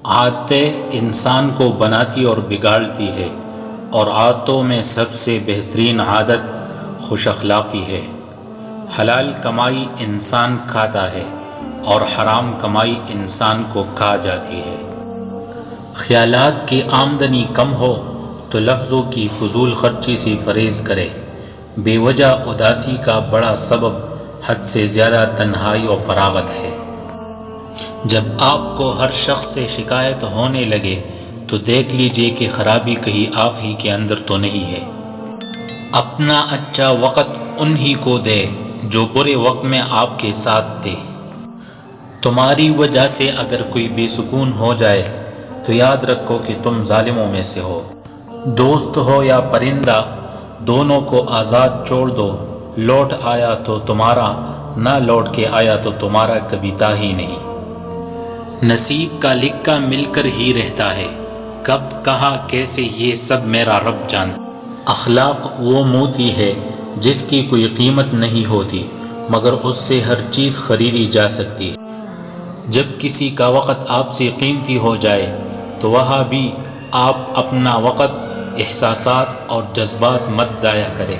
عادتیں انسان کو بناتی اور بگاڑتی ہے، اور عادتوں میں سب سے بہترین عادت خوش اخلاقی ہے۔ حلال کمائی انسان کھاتا ہے اور حرام کمائی انسان کو کھا جاتی ہے۔ خیالات کی آمدنی کم ہو تو لفظوں کی فضول خرچی سے پرہیز کرے۔ بے وجہ اداسی کا بڑا سبب حد سے زیادہ تنہائی و فراغت ہے۔ جب آپ کو ہر شخص سے شکایت ہونے لگے تو دیکھ لیجئے کہ خرابی کہیں آپ ہی کے اندر تو نہیں ہے۔ اپنا اچھا وقت انہی کو دے جو برے وقت میں آپ کے ساتھ تھے۔ تمہاری وجہ سے اگر کوئی بے سکون ہو جائے تو یاد رکھو کہ تم ظالموں میں سے ہو۔ دوست ہو یا پرندہ، دونوں کو آزاد چھوڑ دو۔ لوٹ آیا تو تمہارا، نہ لوٹ کے آیا تو تمہارا کبھی تھا ہی نہیں۔ نصیب کا لکھا مل کر ہی رہتا ہے، کب کہاں کیسے یہ سب میرا رب جانتا۔ اخلاق وہ موتی ہے جس کی کوئی قیمت نہیں ہوتی، مگر اس سے ہر چیز خریدی جا سکتی ہے۔ جب کسی کا وقت آپ سے قیمتی ہو جائے تو وہاں بھی آپ اپنا وقت، احساسات اور جذبات مت ضائع کریں۔